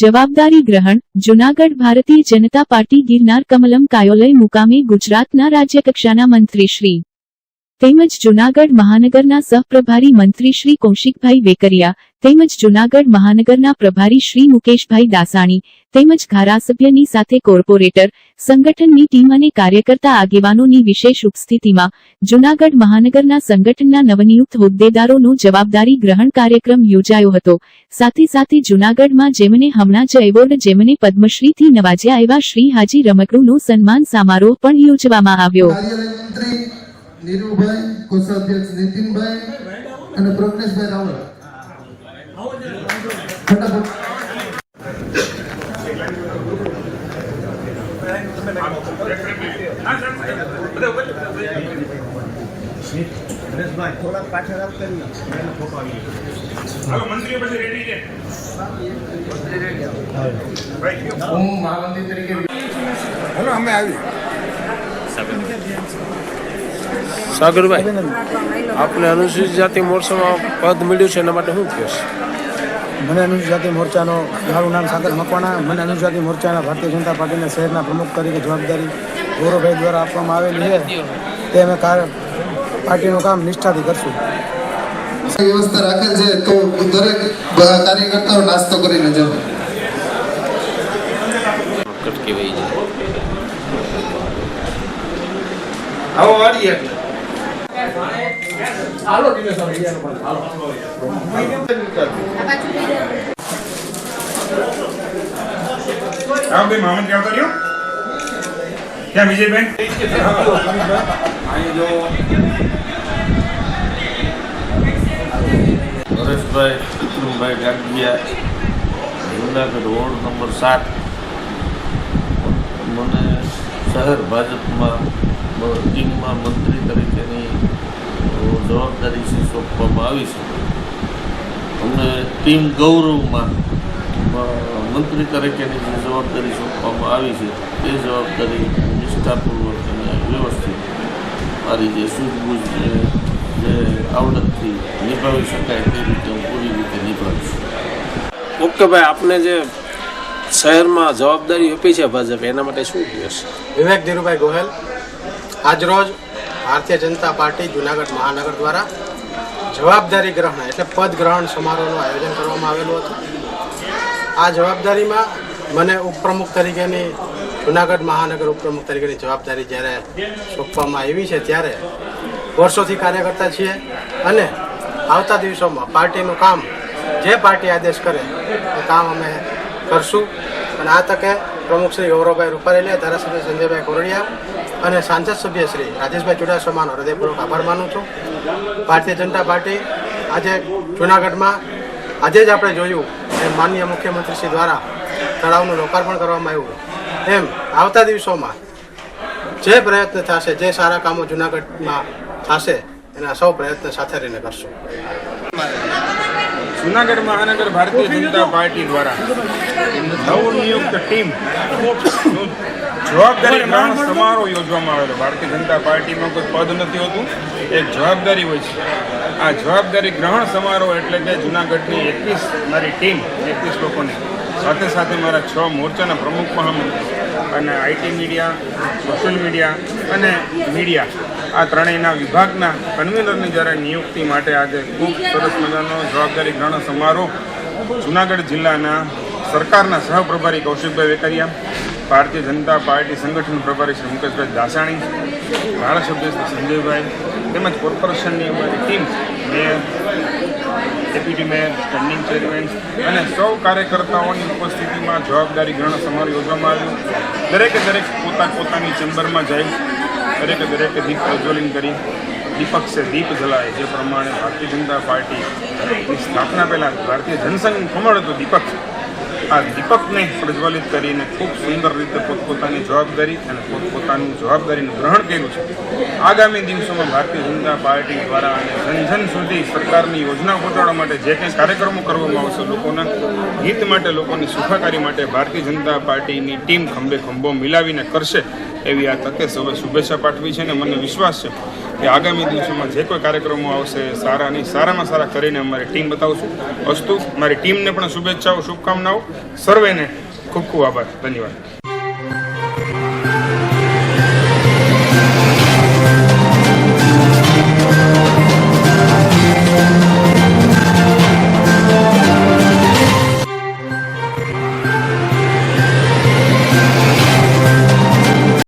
જવાબદારી ગ્રહણ જૂનાગઢ ભારતીય જનતા પાર્ટી ગિરનાર કમલમ કાયોલય મુકામે ગુજરાતના રાજ્યકક્ષાના મંત્રી શ્રી તેમજ જૂનાગઢ મહાનગરના સહપ્રભારી મંત્રી શ્રી કૌશિકભાઈ વેકરિયા તેમજ જૂનાગઢ મહાનગરના પ્રભારી શ્રી મુકેશભાઈ દાસાણી તેમજ ધારાસભ્યની સાથે કોર્પોરેટર સંગઠનની ટીમ અને કાર્યકર્તા આગેવાનોની વિશેષ ઉપસ્થિતિમાં જૂનાગઢ મહાનગરના સંગઠનના નવનિયુક્ત હોદ્દેદારોનો જવાબદારી ગ્રહણ કાર્યક્રમ યોજાયો હતો। સાથે સાથે જૂનાગઢમાં જેમને હમણાં જ એવોર્ડ જેમને પદ્મશ્રીથી નવાજ્યા એવા શ્રી હાજી રમકડુનો સન્માન સમારોહ પણ યોજવામાં આવ્યો। નીરુભાઈ, કોષાધ્યક્ષ નીતિનભાઈ અને પ્રજ્ઞેશભાઈ રાવળ ફટાફટ થોડા પાછળ આવ કરી ફોટો આવી હાલો મંત્રીઓ પછી રેડી છે હું મહામંત્રી તરીકે હાલો અમે આવી સાગરભાઈ આપને અનુસૂચિત જાતિ મોરચામાં પદ મળ્યું છે એના માટે શું કહેશ? મને અનુસૂચિત જાતિ મોરચાનો મારું નામ સાગર મકવાણા, મને અનુસૂચિત જાતિ મોરચાના ભારતીય જનતા પાર્ટીના શહેરના પ્રમુખ તરીકે જવાબદારી ગૌરવભાઈ દ્વારા આપવામાં આવેલી છે તે અમે પાર્ટીનું કામ નિષ્ઠાથી કરશું। વ્યવસ્થા રાખેલ છે તો દરેક કાર્યકર્તાઓ નાસ્તો કરીને જાઓ। આવો વાડીએ હાલો દિનેશ હાલો હાલો આવ બે મામન કે આવતા રહ્યો ક્યાં વિજયબેન અહીં જો નરેશભાઈ વિક્રમભાઈ ગાંધીયા જૂનાગઢ વોર્ડ નંબર 7 મને શહેર ભાજપમાં ટીમમાં મંત્રી તરીકેની જવાબદારી સોંપવામાં આવી છે। અમને ટીમ ગૌરવમાં મંત્રી તરીકેની જે જવાબદારી સોંપવામાં આવી છે તે જવાબદારી નિષ્ઠાપૂર્વક અને વ્યવસ્થિત મારી જે સૂઝબૂઝ જે આવડતથી નિભાવી શકાય તે રીતે હું પૂરી રીતે નિભાવીશ। ઓકે ભાઈ, આપને જે શહેરમાં જવાબદારી આપી છે ભાજપ એના માટે શું કહેશે? વિવેક ધીરુભાઈ ગોહેલ, આજરોજ ભારતીય જનતા પાર્ટી જૂનાગઢ મહાનગર દ્વારા જવાબદારી ગ્રહણ એટલે પદ ગ્રહણ સમારોહનું આયોજન કરવામાં આવેલું હતું। આ જવાબદારીમાં મને ઉપપ્રમુખ તરીકેની જૂનાગઢ મહાનગર ઉપપ્રમુખ તરીકેની જવાબદારી જ્યારે સોંપવામાં આવી છે ત્યારે વર્ષોથી કાર્યકર્તા છીએ અને આવતા દિવસોમાં પાર્ટીનું કામ જે પાર્ટી આદેશ કરે એ કામ અમે કરશું। અને આ તકે પ્રમુખ શ્રી ગૌરવભાઈ રૂપારેલિયા, ધારાસભ્ય સંજયભાઈ કોરડિયા અને સાંસદ સભ્ય શ્રી રાજેશભાઈ ચુડાસમાનો હૃદયપૂર્વક આભાર માનું છું। ભારતીય જનતા પાર્ટી આજે જૂનાગઢમાં આજે જ આપણે જોયું એમ માનનીય મુખ્યમંત્રી શ્રી દ્વારા તળાવનું લોકાર્પણ કરવામાં આવ્યું એમ આવતા દિવસોમાં જે પ્રયત્ન થશે, જે સારા કામો જૂનાગઢમાં થશે એના સૌ પ્રયત્ન સાથે રહીને કરશું। જૂનાગઢ મહાનગર ભારતીય જનતા પાર્ટી દ્વારા નવનિયુક્ત ટીમ જવાબદારી ગ્રહણ સમારોહ યોજવામાં આવેલો। ભારતીય જનતા પાર્ટીમાં કોઈ પદ નથી હોતું, એક જવાબદારી હોય છે। આ જવાબદારી ગ્રહણ સમારોહ એટલે કે જૂનાગઢની 21 મારી ટીમ 21 લોકોની સાથે સાથે મારા 6 મોરચાના પ્રમુખ મહામંત્રી અને આઈટી મીડિયા, સોશિયલ મીડિયા અને મીડિયા આ ત્રણેયના વિભાગના કન્વીનરની જ્યારે નિયુક્તિ માટે આજે ખૂબ સરસ મજાનો જવાબદારી ગ્રહણ સમારોહ જૂનાગઢ જિલ્લાના સરકારના સહપ્રભારી કૌશિકભાઈ વેકરિયા, ભારતીય જનતા પાર્ટી સંગઠન પ્રભારી શ્રી મુકેશભાઈ દાસાણી, ધારાસભ્ય શ્રી સંજયભાઈ તેમજ કોર્પોરેશનની અમારી team, mayor, deputy mayor, standing chairman અને સૌ કાર્યકર્તાઓની ઉપસ્થિતિમાં જવાબદારી ગ્રહણ સમારોહ યોજવામાં આવ્યો। દરેક પોતાની ચેમ્બરમાં જઈ દરેકે દીપ પ્રજ્વલિત કરી દીપક સે દીપ જલાય, જે પ્રમાણે ભારતીય જનતા પાર્ટીની સ્થાપના પહેલાં ભારતીય જનસંઘનું કમળ હતું દીપક, આ દીપકને પ્રજ્વલિત કરીને ખૂબ સુંદર રીતે પોતપોતાની જવાબદારી અને પોતપોતાનું જવાબદારીનું ગ્રહણ કર્યું છે. આગામી દિવસોમાં ભારતીય જનતા પાર્ટી દ્વારા અને જન સુધી સરકારની યોજના પહોંચાડવા માટે જે કંઈ કાર્યક્રમો કરવામાં આવશે, લોકોના હિત માટે, લોકોની સુખાકારી માટે ભારતીય જનતા પાર્ટીની ટીમ ખંભે ખંભો મિલાવીને કરશે એવી આ તકે સૌએ શુભેચ્છા પાઠવી છે. અને મને વિશ્વાસ છે કે આગામી દિવસોમાં જે કોઈ કાર્યક્રમો આવશે સારામાં સારા કરીને અમારી ટીમ બતાવશું. અસ્તુ. મારી ટીમને પણ શુભેચ્છાઓ, શુભકામનાઓ. સર્વેને ખૂબ ખૂબ આભાર. ધન્યવાદ.